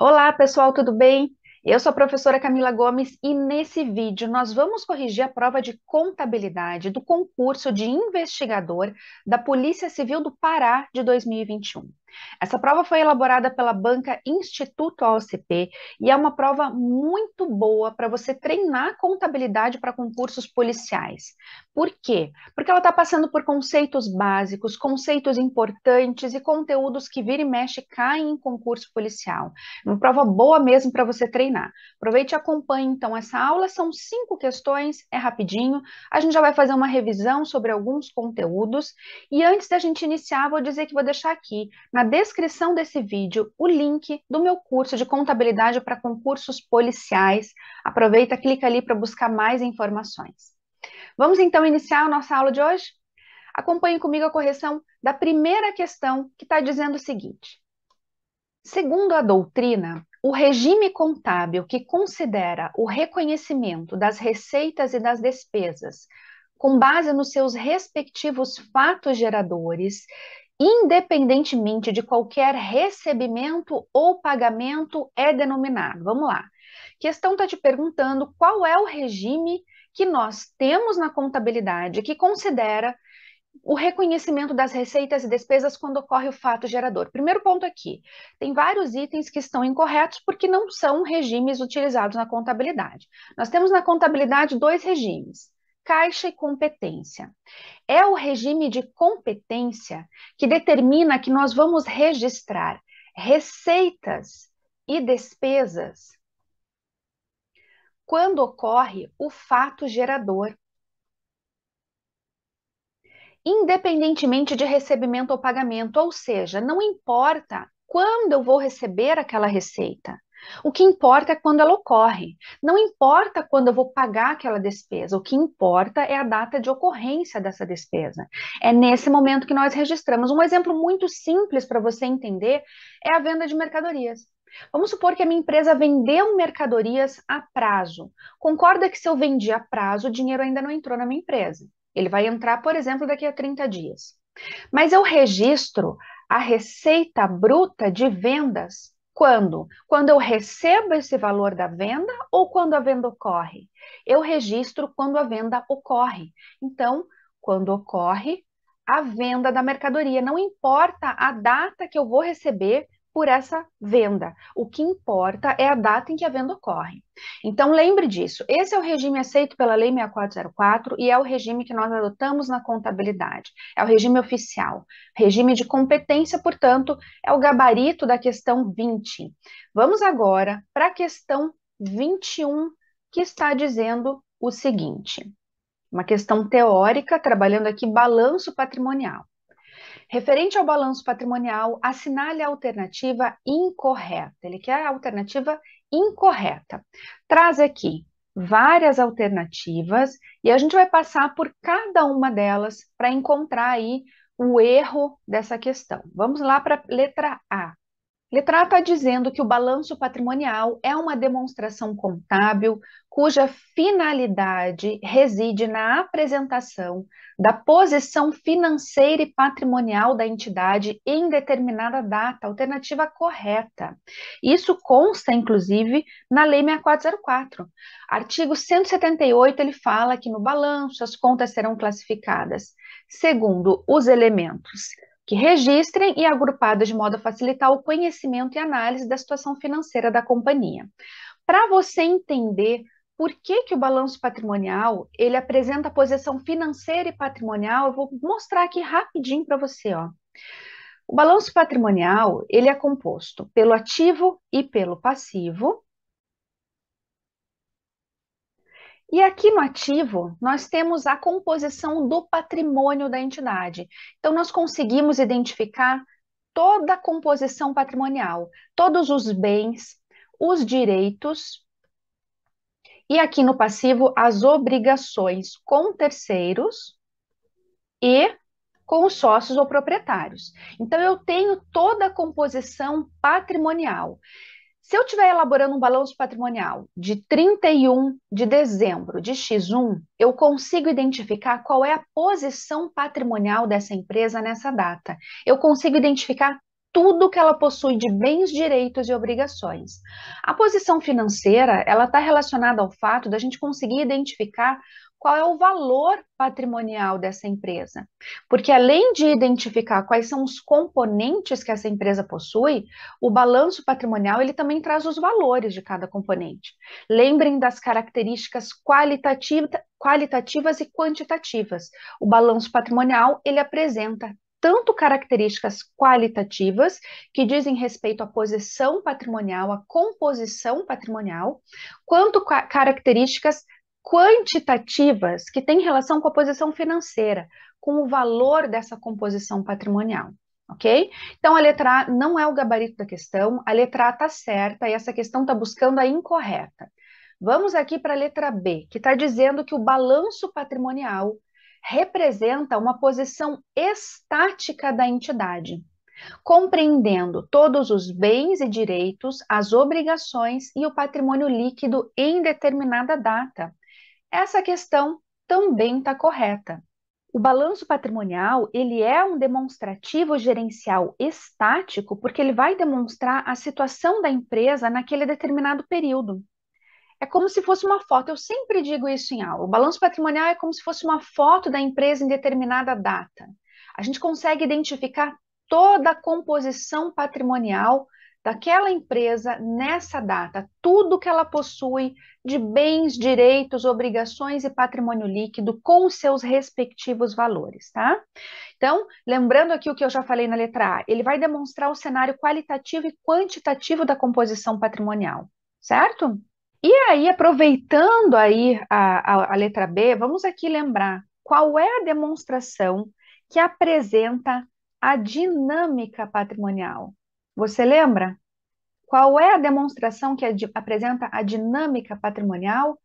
Olá, pessoal, tudo bem? Eu sou a professora Camila Gomes e nesse vídeo nós vamos corrigir a prova de contabilidade do concurso de investigador da Polícia Civil do Pará de 2021. Essa prova foi elaborada pela banca Instituto OCP e é uma prova muito boa para você treinar contabilidade para concursos policiais. Por quê? Porque ela está passando por conceitos básicos, conceitos importantes e conteúdos que vira e mexe caem em concurso policial. Uma prova boa mesmo para você treinar. Aproveite e acompanhe então essa aula. São 5 questões, é rapidinho. A gente já vai fazer uma revisão sobre alguns conteúdos. E antes da gente iniciar, vou dizer que vou deixar aqui na descrição desse vídeo o link do meu curso de contabilidade para concursos policiais. Aproveita, clica ali para buscar mais informações. Vamos então iniciar a nossa aula de hoje? Acompanhe comigo a correção da primeira questão, que está dizendo o seguinte: segundo a doutrina, o regime contábil que considera o reconhecimento das receitas e das despesas com base nos seus respectivos fatos geradores, independentemente de qualquer recebimento ou pagamento, é denominado. Vamos lá. A questão está te perguntando qual é o regime que nós temos na contabilidade que considera o reconhecimento das receitas e despesas quando ocorre o fato gerador. Primeiro ponto aqui, tem vários itens que estão incorretos porque não são regimes utilizados na contabilidade. Nós temos na contabilidade dois regimes, caixa e competência. É o regime de competência que determina que nós vamos registrar receitas e despesas quando ocorre o fato gerador, independentemente de recebimento ou pagamento, ou seja, não importa quando eu vou receber aquela receita. O que importa é quando ela ocorre. Não importa quando eu vou pagar aquela despesa. O que importa é a data de ocorrência dessa despesa. É nesse momento que nós registramos. Um exemplo muito simples para você entender é a venda de mercadorias. Vamos supor que a minha empresa vendeu mercadorias a prazo. Concorda que se eu vendi a prazo, o dinheiro ainda não entrou na minha empresa. Ele vai entrar, por exemplo, daqui a 30 dias. Mas eu registro a receita bruta de vendas quando? Quando eu recebo esse valor da venda ou quando a venda ocorre? Eu registro quando a venda ocorre. Então, quando ocorre a venda da mercadoria, não importa a data que eu vou receber por essa venda. O que importa é a data em que a venda ocorre. Então, lembre disso. Esse é o regime aceito pela Lei 6404 e é o regime que nós adotamos na contabilidade. É o regime oficial. Regime de competência, portanto, é o gabarito da questão 20. Vamos agora para a questão 21, que está dizendo o seguinte. Uma questão teórica, trabalhando aqui balanço patrimonial. Referente ao balanço patrimonial, assinale a alternativa incorreta. Ele quer a alternativa incorreta. Traz aqui várias alternativas e a gente vai passar por cada uma delas para encontrar aí o erro dessa questão. Vamos lá para a letra A. Letra A está dizendo que o balanço patrimonial é uma demonstração contábil cuja finalidade reside na apresentação da posição financeira e patrimonial da entidade em determinada data, alternativa correta. Isso consta, inclusive, na Lei 6404. Artigo 178, ele fala que no balanço as contas serão classificadas segundo os elementos que registrem e agrupadas de modo a facilitar o conhecimento e análise da situação financeira da companhia. Para você entender por que, que o balanço patrimonial ele apresenta a posição financeira e patrimonial, eu vou mostrar aqui rapidinho para você, ó. O balanço patrimonial ele é composto pelo ativo e pelo passivo. E aqui no ativo, nós temos a composição do patrimônio da entidade. Então, nós conseguimos identificar toda a composição patrimonial, todos os bens, os direitos, e aqui no passivo, as obrigações com terceiros e com os sócios ou proprietários. Então, eu tenho toda a composição patrimonial. Se eu estiver elaborando um balanço patrimonial de 31 de dezembro de X1, eu consigo identificar qual é a posição patrimonial dessa empresa nessa data. Eu consigo identificar tudo que ela possui de bens, direitos e obrigações. A posição financeira, ela está relacionada ao fato da gente conseguir identificar qual é o valor patrimonial dessa empresa. Porque além de identificar quais são os componentes que essa empresa possui, o balanço patrimonial ele também traz os valores de cada componente. Lembrem das características qualitativas e quantitativas. O balanço patrimonial ele apresenta tanto características qualitativas, que dizem respeito à posição patrimonial, à composição patrimonial, quanto características quantitativas, que têm relação com a posição financeira, com o valor dessa composição patrimonial. Ok? Então, a letra A não é o gabarito da questão, a letra A está certa e essa questão está buscando a incorreta. Vamos aqui para a letra B, que está dizendo que o balanço patrimonial representa uma posição estática da entidade, compreendendo todos os bens e direitos, as obrigações e o patrimônio líquido em determinada data. Essa questão também está correta. O balanço patrimonial, ele é um demonstrativo gerencial estático porque ele vai demonstrar a situação da empresa naquele determinado período. É como se fosse uma foto, eu sempre digo isso em aula. O balanço patrimonial é como se fosse uma foto da empresa em determinada data. A gente consegue identificar toda a composição patrimonial daquela empresa nessa data, tudo que ela possui de bens, direitos, obrigações e patrimônio líquido com os seus respectivos valores, tá? Então, lembrando aqui o que eu já falei na letra A, ele vai demonstrar o cenário qualitativo e quantitativo da composição patrimonial, certo? E aí, aproveitando aí a letra B, vamos aqui lembrar qual é a demonstração que apresenta a dinâmica patrimonial. Você lembra? Qual é a demonstração que apresenta a dinâmica patrimonial?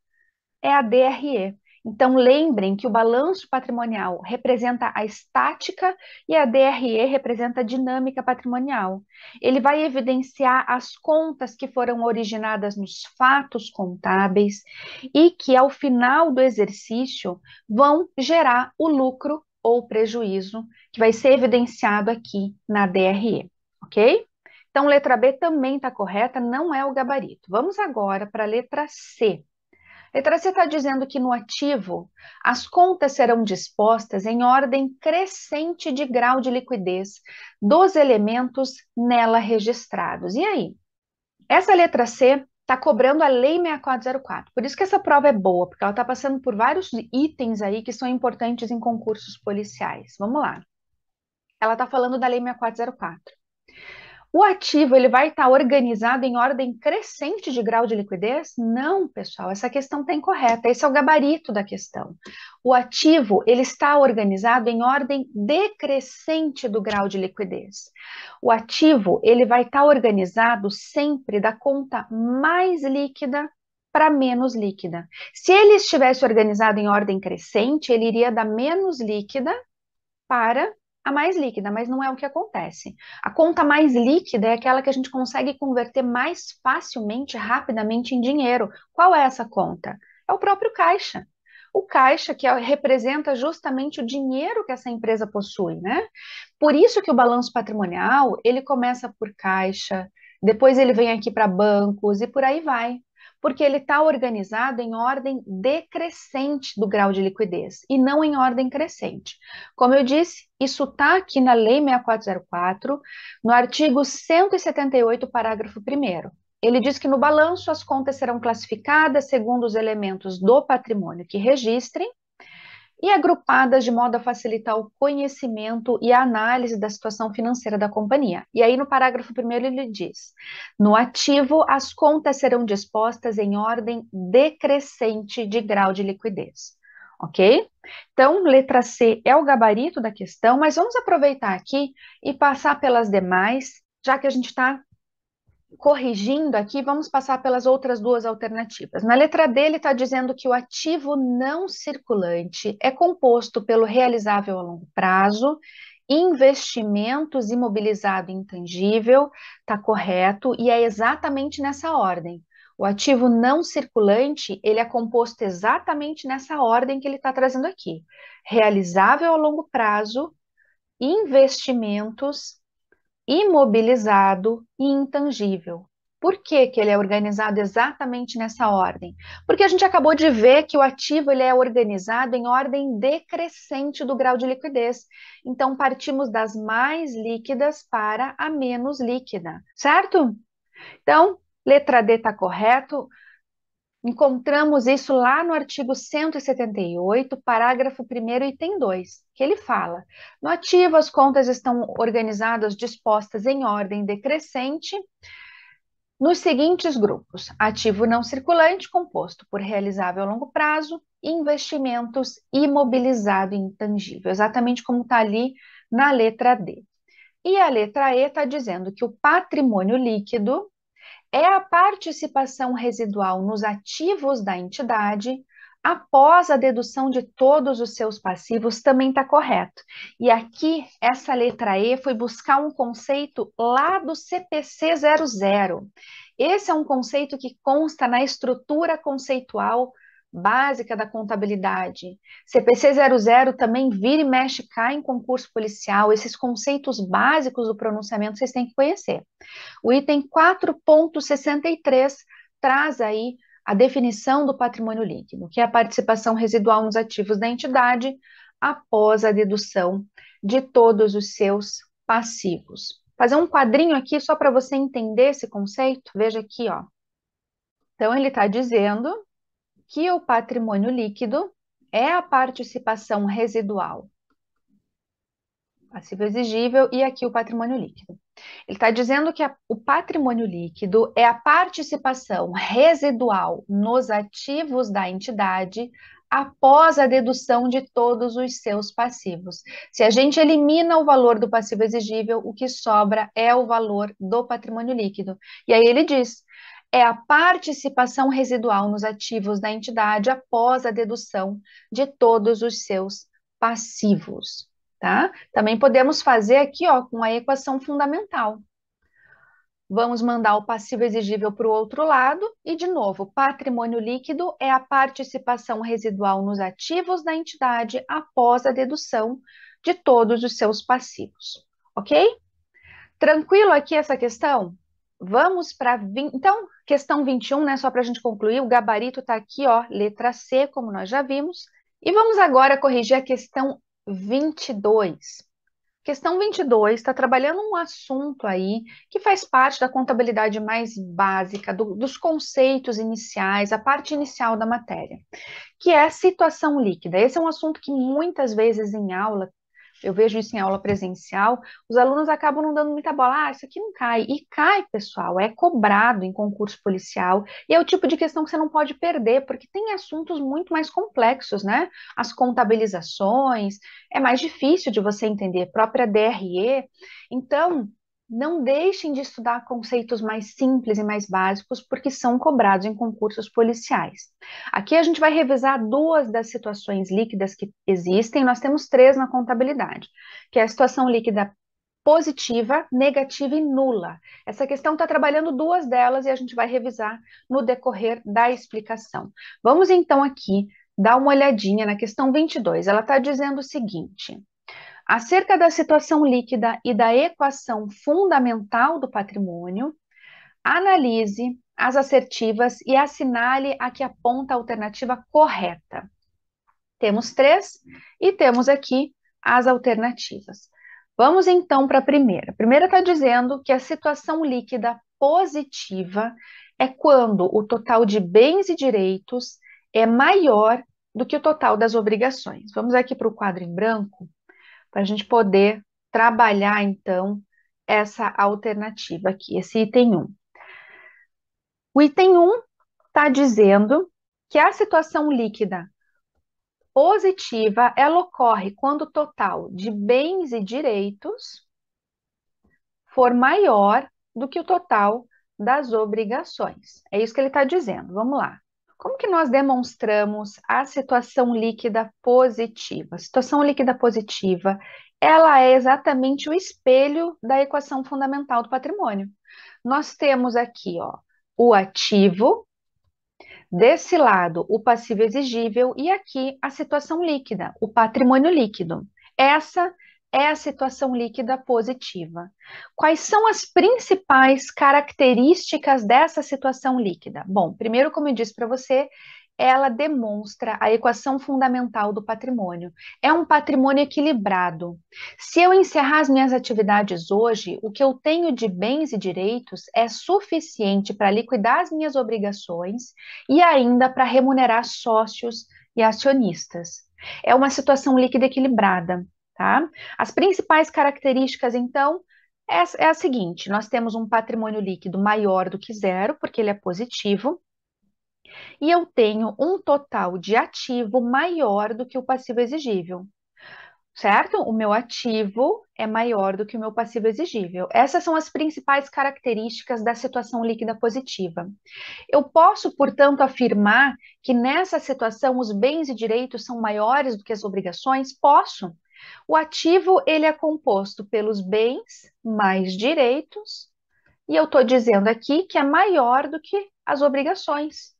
É a DRE. Então, lembrem que o balanço patrimonial representa a estática e a DRE representa a dinâmica patrimonial. Ele vai evidenciar as contas que foram originadas nos fatos contábeis e que, ao final do exercício, vão gerar o lucro ou prejuízo, que vai ser evidenciado aqui na DRE, ok? Então, letra B também está correta, não é o gabarito. Vamos agora para a letra C. Letra C está dizendo que no ativo, as contas serão dispostas em ordem crescente de grau de liquidez dos elementos nela registrados. E aí? Essa letra C está cobrando a Lei 6404. Por isso que essa prova é boa, porque ela está passando por vários itens aí que são importantes em concursos policiais. Vamos lá. Ela está falando da Lei 6404. O ativo ele vai estar organizado em ordem crescente de grau de liquidez? Não, pessoal, essa questão está incorreta. Esse é o gabarito da questão. O ativo ele está organizado em ordem decrescente do grau de liquidez. O ativo ele vai estar organizado sempre da conta mais líquida para menos líquida. Se ele estivesse organizado em ordem crescente, ele iria da menos líquida para a mais líquida, mas não é o que acontece. A conta mais líquida é aquela que a gente consegue converter mais facilmente, rapidamente em dinheiro. Qual é essa conta? É o próprio caixa. O caixa que representa justamente o dinheiro que essa empresa possui, né? Por isso que o balanço patrimonial, ele começa por caixa, depois ele vem aqui para bancos e por aí vai, porque ele está organizado em ordem decrescente do grau de liquidez e não em ordem crescente. Como eu disse, isso está aqui na Lei 6404, no artigo 178, parágrafo 1º. Ele diz que no balanço as contas serão classificadas segundo os elementos do patrimônio que registrem e agrupadas de modo a facilitar o conhecimento e a análise da situação financeira da companhia. E aí, no parágrafo 1º, ele diz: no ativo, as contas serão dispostas em ordem decrescente de grau de liquidez. Ok? Então, letra C é o gabarito da questão, mas vamos aproveitar aqui e passar pelas demais, já que a gente está corrigindo aqui, vamos passar pelas outras duas alternativas. Na letra D, ele está dizendo que o ativo não circulante é composto pelo realizável a longo prazo, investimentos, imobilizado e intangível, está correto, e é exatamente nessa ordem. O ativo não circulante, ele é composto exatamente nessa ordem que ele está trazendo aqui. Realizável a longo prazo, investimentos, imobilizado e intangível. Por que que ele é organizado exatamente nessa ordem? Porque a gente acabou de ver que o ativo ele é organizado em ordem decrescente do grau de liquidez. Então, partimos das mais líquidas para a menos líquida, certo? Então, letra D está correto. Encontramos isso lá no artigo 178, parágrafo 1º, item 2, que ele fala: no ativo, as contas estão organizadas, dispostas em ordem decrescente, nos seguintes grupos: ativo não circulante, composto por realizável a longo prazo, e investimentos imobilizado e intangível, exatamente como está ali na letra D. E a letra E está dizendo que o patrimônio líquido é a participação residual nos ativos da entidade após a dedução de todos os seus passivos, também está correto. E aqui, essa letra E foi buscar um conceito lá do CPC 00. Esse é um conceito que consta na estrutura conceitual básica da contabilidade. CPC 00 também vira e mexe, cai em concurso policial. Esses conceitos básicos do pronunciamento vocês têm que conhecer. O item 4.63 traz aí a definição do patrimônio líquido, que é a participação residual nos ativos da entidade após a dedução de todos os seus passivos. Fazer um quadrinho aqui só para você entender esse conceito. Veja aqui, ó. Então, ele está dizendo que o patrimônio líquido é a participação residual, passivo exigível, e aqui o patrimônio líquido. Ele está dizendo que o patrimônio líquido é a participação residual nos ativos da entidade após a dedução de todos os seus passivos. Se a gente elimina o valor do passivo exigível, o que sobra é o valor do patrimônio líquido. E aí ele diz: é a participação residual nos ativos da entidade após a dedução de todos os seus passivos. Tá? Também podemos fazer aqui, ó, com a equação fundamental. Vamos mandar o passivo exigível para o outro lado e, de novo, patrimônio líquido é a participação residual nos ativos da entidade após a dedução de todos os seus passivos, ok? Tranquilo aqui essa questão? Vamos para... Então, questão 21, né, só para a gente concluir, o gabarito está aqui, ó, letra C, como nós já vimos. E vamos agora corrigir a questão 22. Questão 22 está trabalhando um assunto aí que faz parte da contabilidade mais básica, dos conceitos iniciais, a parte inicial da matéria, que é a situação líquida. Esse é um assunto que muitas vezes em aula, eu vejo isso em aula presencial, os alunos acabam não dando muita bola. Ah, isso aqui não cai. E cai, pessoal, é cobrado em concurso policial. E é o tipo de questão que você não pode perder, porque tem assuntos muito mais complexos, né? As contabilizações, é mais difícil de você entender, própria DRE. Então, não deixem de estudar conceitos mais simples e mais básicos, porque são cobrados em concursos policiais. Aqui a gente vai revisar duas das situações líquidas que existem, nós temos três na contabilidade, que é a situação líquida positiva, negativa e nula. Essa questão está trabalhando duas delas e a gente vai revisar no decorrer da explicação. Vamos então aqui dar uma olhadinha na questão 22. Ela está dizendo o seguinte: acerca da situação líquida e da equação fundamental do patrimônio, analise as assertivas e assinale a que aponta a alternativa correta. Temos três e temos aqui as alternativas. Vamos então para a primeira. A primeira está dizendo que a situação líquida positiva é quando o total de bens e direitos é maior do que o total das obrigações. Vamos aqui para o quadro em branco, para a gente poder trabalhar então essa alternativa aqui, esse item 1. O item 1 está dizendo que a situação líquida positiva, ela ocorre quando o total de bens e direitos for maior do que o total das obrigações. É isso que ele está dizendo. Vamos lá. Como que nós demonstramos a situação líquida positiva? A situação líquida positiva, ela é exatamente o espelho da equação fundamental do patrimônio. Nós temos aqui, ó, o ativo, desse lado, o passivo exigível, e aqui a situação líquida, o patrimônio líquido. Essa é a situação líquida positiva. Quais são as principais características dessa situação líquida? Bom, primeiro, como eu disse para você, ela demonstra a equação fundamental do patrimônio. É um patrimônio equilibrado. Se eu encerrar as minhas atividades hoje, o que eu tenho de bens e direitos é suficiente para liquidar as minhas obrigações e ainda para remunerar sócios e acionistas. É uma situação líquida equilibrada, tá? As principais características, então, é a seguinte: nós temos um patrimônio líquido maior do que zero, porque ele é positivo, e eu tenho um total de ativo maior do que o passivo exigível, certo? O meu ativo é maior do que o meu passivo exigível. Essas são as principais características da situação líquida positiva. Eu posso, portanto, afirmar que nessa situação os bens e direitos são maiores do que as obrigações? Posso. O ativo ele é composto pelos bens mais direitos, e eu estou dizendo aqui que é maior do que as obrigações,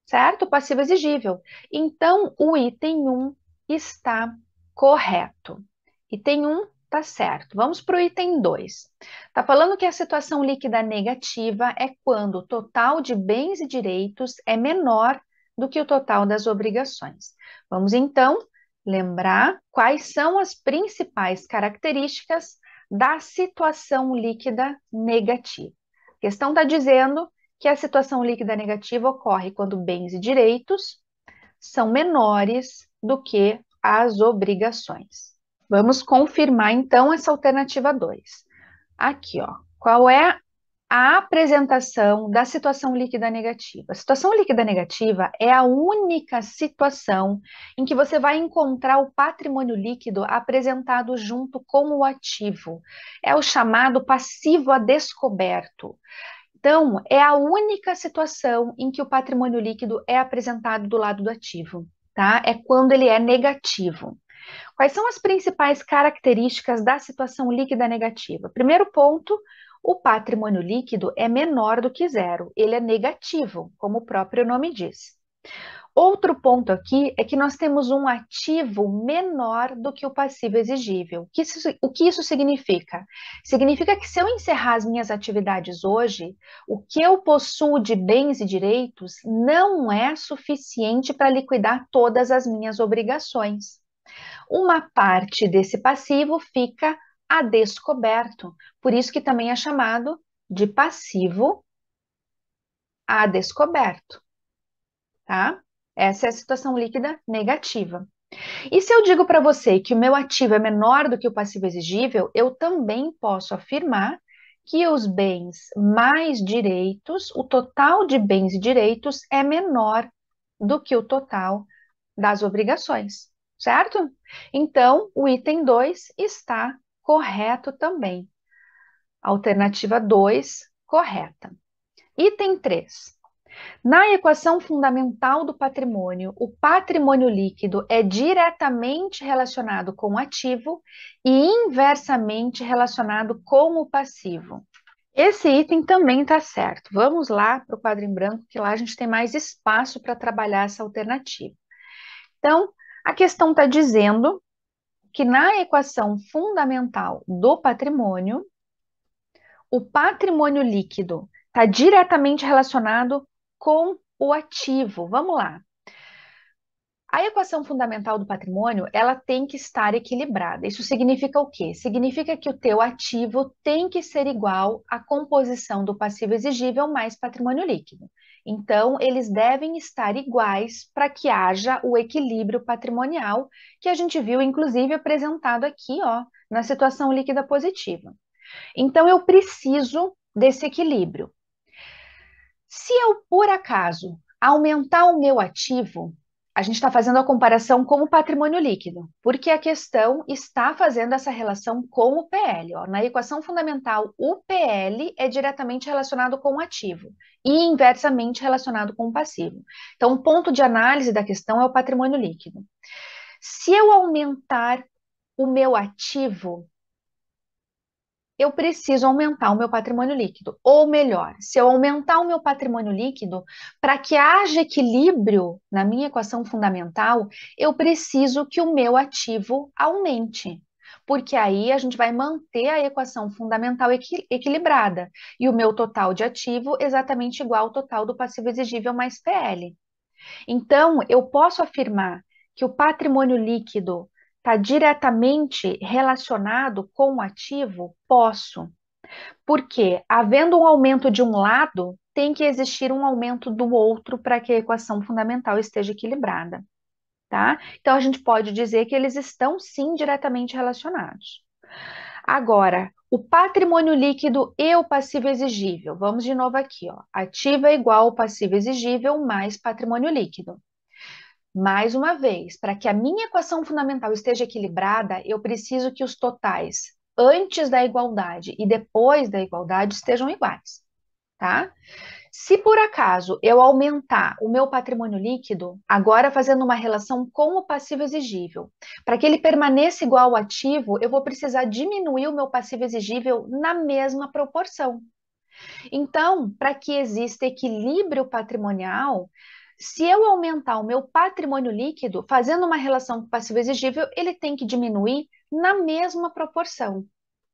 certo? Passivo exigível. Então, o item 1 está correto. Item 1 está certo. Vamos para o item 2. Está falando que a situação líquida negativa é quando o total de bens e direitos é menor do que o total das obrigações. Vamos então lembrar quais são as principais características da situação líquida negativa. A questão está dizendo que a situação líquida negativa ocorre quando bens e direitos são menores do que as obrigações. Vamos confirmar então essa alternativa 2. Aqui, ó. Qual é a apresentação da situação líquida negativa? A situação líquida negativa é a única situação em que você vai encontrar o patrimônio líquido apresentado junto com o ativo. É o chamado passivo a descoberto. Então, é a única situação em que o patrimônio líquido é apresentado do lado do ativo, tá? É quando ele é negativo. Quais são as principais características da situação líquida negativa? Primeiro ponto, o patrimônio líquido é menor do que zero, ele é negativo, como o próprio nome diz. Outro ponto aqui é que nós temos um ativo menor do que o passivo exigível. O que isso significa? Significa que se eu encerrar as minhas atividades hoje, o que eu possuo de bens e direitos não é suficiente para liquidar todas as minhas obrigações. Uma parte desse passivo fica a descoberto, por isso que também é chamado de passivo a descoberto, tá? Essa é a situação líquida negativa. E se eu digo para você que o meu ativo é menor do que o passivo exigível, eu também posso afirmar que os bens mais direitos, o total de bens e direitos é menor do que o total das obrigações, certo? Então, o item 2 está correto também. Alternativa 2, correta. Item 3. Na equação fundamental do patrimônio, o patrimônio líquido é diretamente relacionado com o ativo e inversamente relacionado com o passivo. Esse item também está certo. Vamos lá para o quadro em branco, que lá a gente tem mais espaço para trabalhar essa alternativa. Então, a questão está dizendo que na equação fundamental do patrimônio, o patrimônio líquido está diretamente relacionado com o ativo. Vamos lá. A equação fundamental do patrimônio, ela tem que estar equilibrada. Isso significa o quê? Significa que o teu ativo tem que ser igual à composição do passivo exigível mais patrimônio líquido. Então, eles devem estar iguais para que haja o equilíbrio patrimonial que a gente viu, inclusive, apresentado aqui, ó, na situação líquida positiva. Então, eu preciso desse equilíbrio. Se eu, por acaso, aumentar o meu ativo, a gente está fazendo a comparação com o patrimônio líquido, porque a questão está fazendo essa relação com o PL. Ó. Na equação fundamental, o PL é diretamente relacionado com o ativo e inversamente relacionado com o passivo. Então, o ponto de análise da questão é o patrimônio líquido. Se eu aumentar o meu ativo, eu preciso aumentar o meu patrimônio líquido. Ou melhor, se eu aumentar o meu patrimônio líquido, para que haja equilíbrio na minha equação fundamental, eu preciso que o meu ativo aumente. porque aí a gente vai manter a equação fundamental equilibrada e o meu total de ativo exatamente igual ao total do passivo exigível mais PL. Então, eu posso afirmar que o patrimônio líquido está diretamente relacionado com o ativo? Posso. Porque, havendo um aumento de um lado, tem que existir um aumento do outro para que a equação fundamental esteja equilibrada, tá? Então, a gente pode dizer que eles estão sim diretamente relacionados. Agora, o patrimônio líquido e o passivo exigível. Vamos de novo aqui, ó. Ativo é igual ao passivo exigível mais patrimônio líquido. Mais uma vez, para que a minha equação fundamental esteja equilibrada, eu preciso que os totais antes da igualdade e depois da igualdade estejam iguais, tá? Se por acaso eu aumentar o meu patrimônio líquido, agora fazendo uma relação com o passivo exigível, para que ele permaneça igual ao ativo, eu vou precisar diminuir o meu passivo exigível na mesma proporção. Então, para que exista equilíbrio patrimonial, se eu aumentar o meu patrimônio líquido, fazendo uma relação com o passivo exigível, ele tem que diminuir na mesma proporção,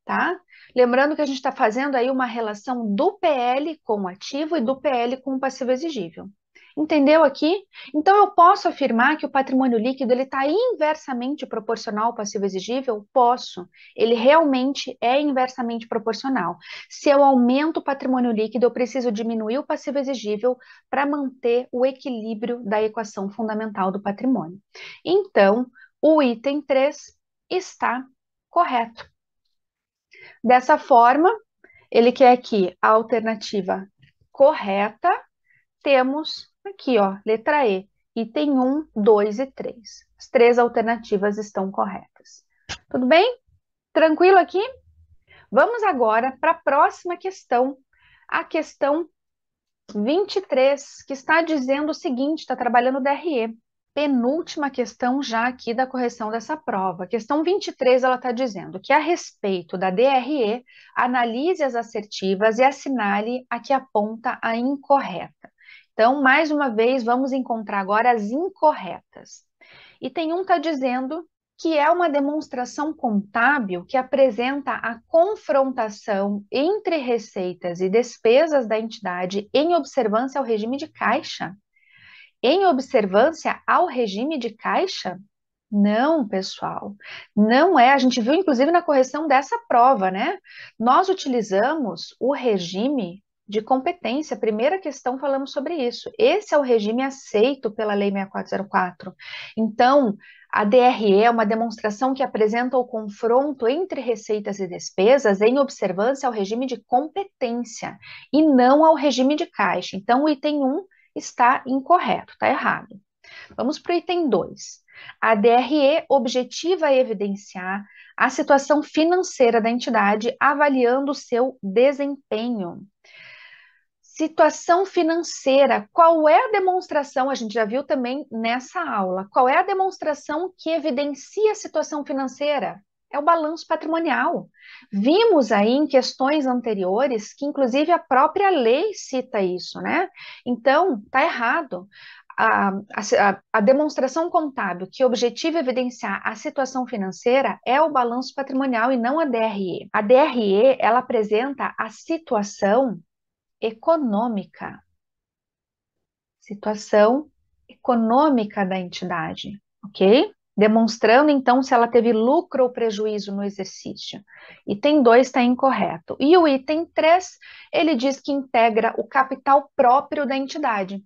tá? Lembrando que a gente está fazendo aí uma relação do PL com o ativo e do PL com o passivo exigível. Entendeu aqui? Então eu posso afirmar que o patrimônio líquido ele está inversamente proporcional ao passivo exigível? Posso. Ele realmente é inversamente proporcional. Se eu aumento o patrimônio líquido, eu preciso diminuir o passivo exigível para manter o equilíbrio da equação fundamental do patrimônio. Então, o item 3 está correto. Dessa forma, ele quer aqui a alternativa correta. Temos aqui, ó, letra E, item 1, 2 e 3. As três alternativas estão corretas. Tudo bem? Tranquilo aqui? Vamos agora para a próxima questão, a questão 23, que está dizendo o seguinte, está trabalhando o DRE. Penúltima questão já aqui da correção dessa prova. Questão 23, ela está dizendo que a respeito da DRE, analise as assertivas e assinale a que aponta a incorreta. Então, mais uma vez, vamos encontrar agora as incorretas. Item 1 está dizendo que é uma demonstração contábil que apresenta a confrontação entre receitas e despesas da entidade em observância ao regime de caixa. Em observância ao regime de caixa? Não, pessoal, não é. A gente viu, inclusive, na correção dessa prova, né? Nós utilizamos o regime de competência. Primeira questão, falamos sobre isso. Esse é o regime aceito pela Lei 6404. Então, a DRE é uma demonstração que apresenta o confronto entre receitas e despesas em observância ao regime de competência e não ao regime de caixa. Então, o item 1 está incorreto, está errado. Vamos para o item 2. A DRE objetiva a evidenciar a situação financeira da entidade, avaliando o seu desempenho. Situação financeira, qual é a demonstração? A gente já viu também nessa aula. Qual é a demonstração que evidencia a situação financeira? É o balanço patrimonial. Vimos aí em questões anteriores que, inclusive, a própria lei cita isso, né? Então, tá errado. A demonstração contábil que objetiva evidenciar a situação financeira é o balanço patrimonial e não a DRE. A DRE, ela apresenta a econômica, situação econômica da entidade, ok? Demonstrando, então, se ela teve lucro ou prejuízo no exercício. Item 2 está incorreto. E o item 3, ele diz que integra o capital próprio da entidade,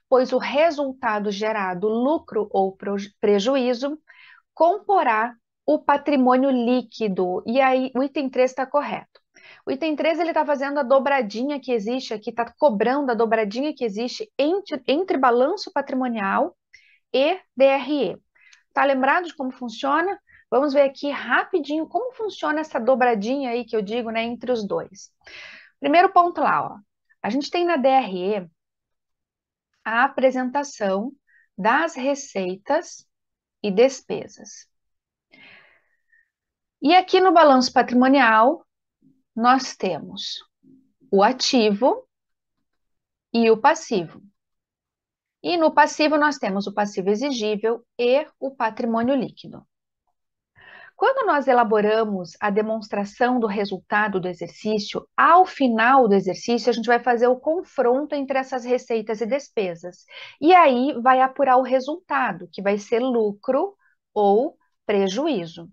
pois o resultado gerado, lucro ou prejuízo, comporá o patrimônio líquido. E aí, o item 3 está correto. O item 3 ele está fazendo a dobradinha que existe aqui, está cobrando a dobradinha que existe entre balanço patrimonial e DRE. Tá lembrado de como funciona? Vamos ver aqui rapidinho como funciona essa dobradinha aí que eu digo, né, entre os dois. Primeiro ponto lá, ó. A gente tem na DRE a apresentação das receitas e despesas. E aqui no balanço patrimonial, nós temos o ativo e o passivo. E no passivo, nós temos o passivo exigível e o patrimônio líquido. Quando nós elaboramos a demonstração do resultado do exercício, ao final do exercício, a gente vai fazer o confronto entre essas receitas e despesas. E aí vai apurar o resultado, que vai ser lucro ou prejuízo.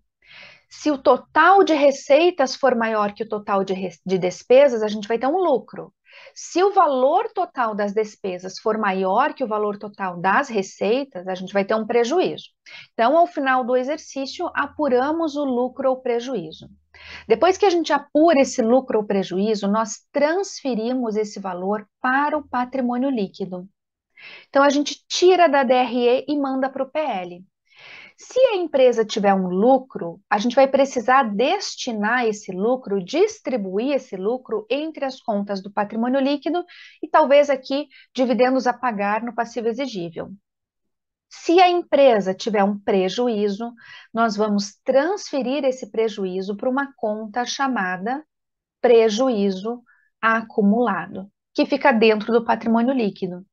Se o total de receitas for maior que o total de despesas, a gente vai ter um lucro. Se o valor total das despesas for maior que o valor total das receitas, a gente vai ter um prejuízo. Então, ao final do exercício, apuramos o lucro ou prejuízo. Depois que a gente apura esse lucro ou prejuízo, nós transferimos esse valor para o patrimônio líquido. Então, a gente tira da DRE e manda para o PL. Se a empresa tiver um lucro, a gente vai precisar destinar esse lucro, distribuir esse lucro entre as contas do patrimônio líquido e talvez aqui dividendos a pagar no passivo exigível. Se a empresa tiver um prejuízo, nós vamos transferir esse prejuízo para uma conta chamada prejuízo acumulado, que fica dentro do patrimônio líquido.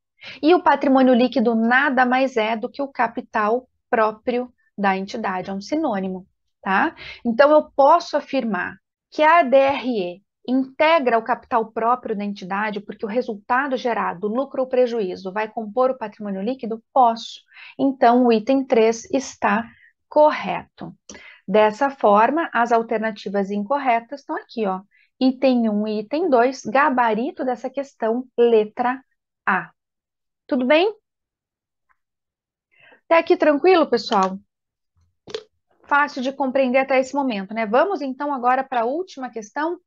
E o patrimônio líquido nada mais é do que o capital próprio da entidade, é um sinônimo, tá? Então eu posso afirmar que a DRE integra o capital próprio da entidade porque o resultado gerado, lucro ou prejuízo, vai compor o patrimônio líquido? Posso. Então o item 3 está correto. Dessa forma, as alternativas incorretas estão aqui, ó. Item 1 e item 2, gabarito dessa questão, letra A. Tudo bem? Até aqui tranquilo, pessoal? Fácil de compreender até esse momento, né? Vamos então agora para a última questão.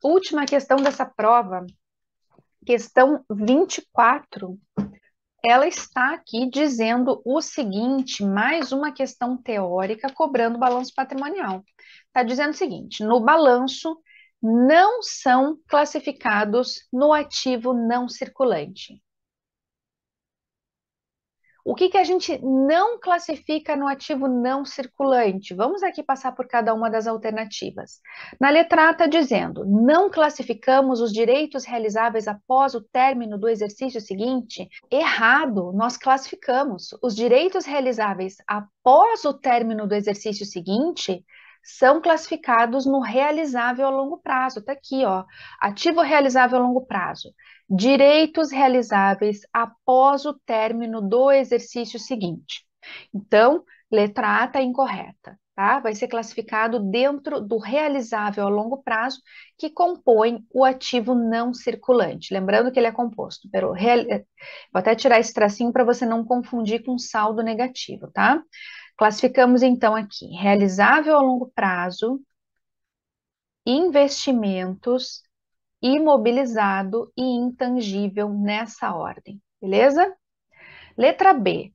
Última questão dessa prova, questão 24. Ela está aqui dizendo o seguinte, mais uma questão teórica cobrando balanço patrimonial. Está dizendo o seguinte, no balanço não são classificados no ativo não circulante. O que a gente não classifica no ativo não circulante? Vamos aqui passar por cada uma das alternativas. Na letra A está dizendo, não classificamos os direitos realizáveis após o término do exercício seguinte? Errado, nós classificamos. Os direitos realizáveis após o término do exercício seguinte são classificados no realizável a longo prazo. Está aqui, ó, ativo realizável a longo prazo. Direitos realizáveis após o término do exercício seguinte. Então, letra A está incorreta, tá? Vai ser classificado dentro do realizável a longo prazo, que compõe o ativo não circulante. Lembrando que ele é composto pelo... Vou até tirar esse tracinho para você não confundir com saldo negativo, tá? Classificamos então aqui, realizável a longo prazo, investimentos, imobilizado e intangível nessa ordem, beleza? Letra B.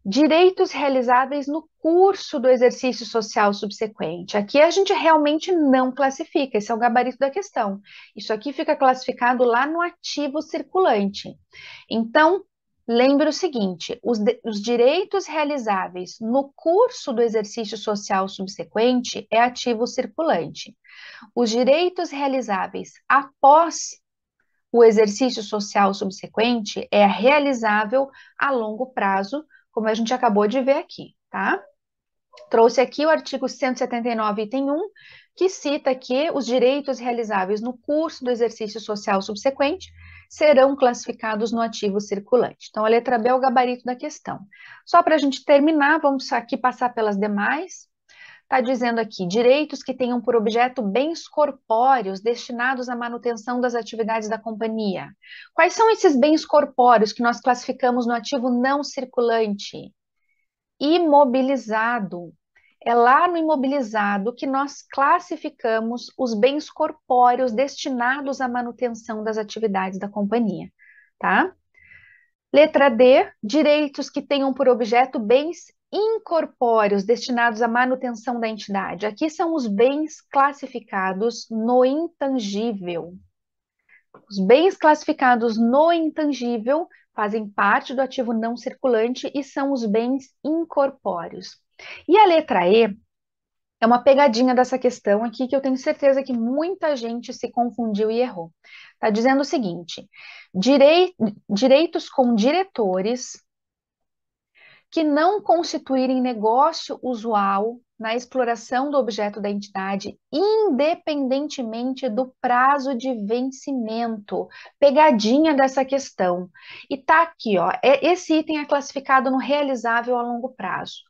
Direitos realizáveis no curso do exercício social subsequente. Aqui a gente realmente não classifica, esse é o gabarito da questão. Isso aqui fica classificado lá no ativo circulante. Então, lembre o seguinte, os direitos realizáveis no curso do exercício social subsequente é ativo circulante. Os direitos realizáveis após o exercício social subsequente é realizável a longo prazo, como a gente acabou de ver aqui, tá? Trouxe aqui o artigo 179, item 1, que cita que os direitos realizáveis no curso do exercício social subsequente serão classificados no ativo circulante. Então, a letra B é o gabarito da questão. Só para a gente terminar, vamos aqui passar pelas demais. Está dizendo aqui, direitos que tenham por objeto bens corpóreos destinados à manutenção das atividades da companhia. Quais são esses bens corpóreos que nós classificamos no ativo não circulante? Imobilizado. É lá no imobilizado que nós classificamos os bens corpóreos destinados à manutenção das atividades da companhia, tá? Letra D, direitos que tenham por objeto bens incorpóreos destinados à manutenção da entidade. Aqui são os bens classificados no intangível. Os bens classificados no intangível fazem parte do ativo não circulante e são os bens incorpóreos. E a letra E é uma pegadinha dessa questão aqui que eu tenho certeza que muita gente se confundiu e errou. Está dizendo o seguinte: direitos com diretores que não constituírem negócio usual na exploração do objeto da entidade, independentemente do prazo de vencimento. Pegadinha dessa questão. E tá aqui, ó, esse item é classificado no realizável a longo prazo.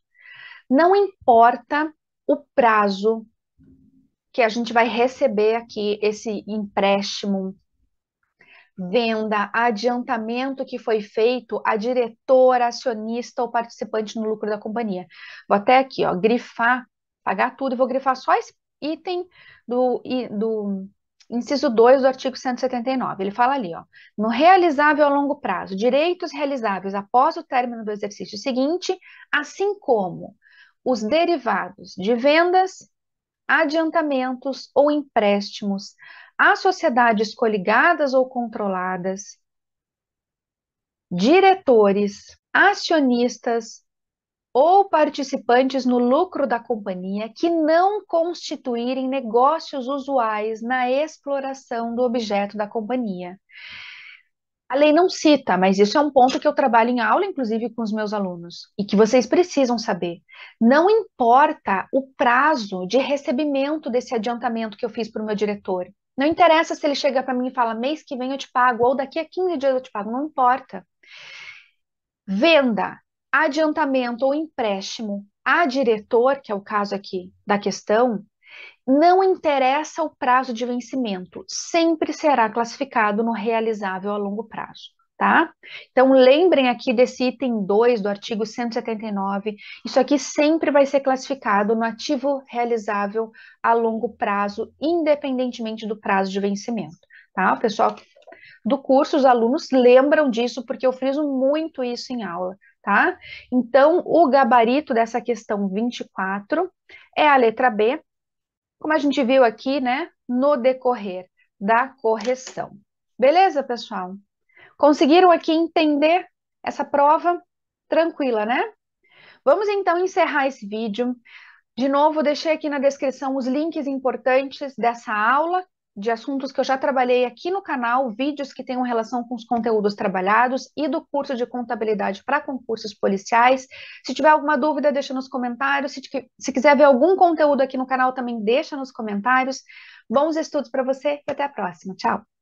Não importa o prazo que a gente vai receber aqui esse empréstimo, venda, adiantamento que foi feito a diretor, acionista ou participante no lucro da companhia. Vou até aqui, ó, grifar, pagar tudo, e vou grifar só esse item do inciso 2 do artigo 179. Ele fala ali, ó, no realizável a longo prazo, direitos realizáveis após o término do exercício seguinte, assim como os derivados de vendas, adiantamentos ou empréstimos a sociedades coligadas ou controladas, diretores, acionistas ou participantes no lucro da companhia que não constituírem negócios usuais na exploração do objeto da companhia. A lei não cita, mas isso é um ponto que eu trabalho em aula, inclusive com os meus alunos, e que vocês precisam saber. Não importa o prazo de recebimento desse adiantamento que eu fiz para o meu diretor. Não interessa se ele chega para mim e fala, mês que vem eu te pago, ou daqui a 15 dias eu te pago, não importa. Venda, adiantamento ou empréstimo a diretor, que é o caso aqui da questão, não interessa o prazo de vencimento, sempre será classificado no realizável a longo prazo, tá? Então, lembrem aqui desse item 2 do artigo 179, isso aqui sempre vai ser classificado no ativo realizável a longo prazo, independentemente do prazo de vencimento, tá? O pessoal do curso, os alunos lembram disso, porque eu friso muito isso em aula, tá? Então, o gabarito dessa questão 24 é a letra B, como a gente viu aqui, né, no decorrer da correção. Beleza, pessoal? Conseguiram aqui entender essa prova? Tranquila, né? Vamos então encerrar esse vídeo. De novo, deixei aqui na descrição os links importantes dessa aula, de assuntos que eu já trabalhei aqui no canal, vídeos que tenham relação com os conteúdos trabalhados e do curso de contabilidade para concursos policiais. Se tiver alguma dúvida, deixa nos comentários. Se quiser ver algum conteúdo aqui no canal, também deixa nos comentários. Bons estudos para você e até a próxima. Tchau!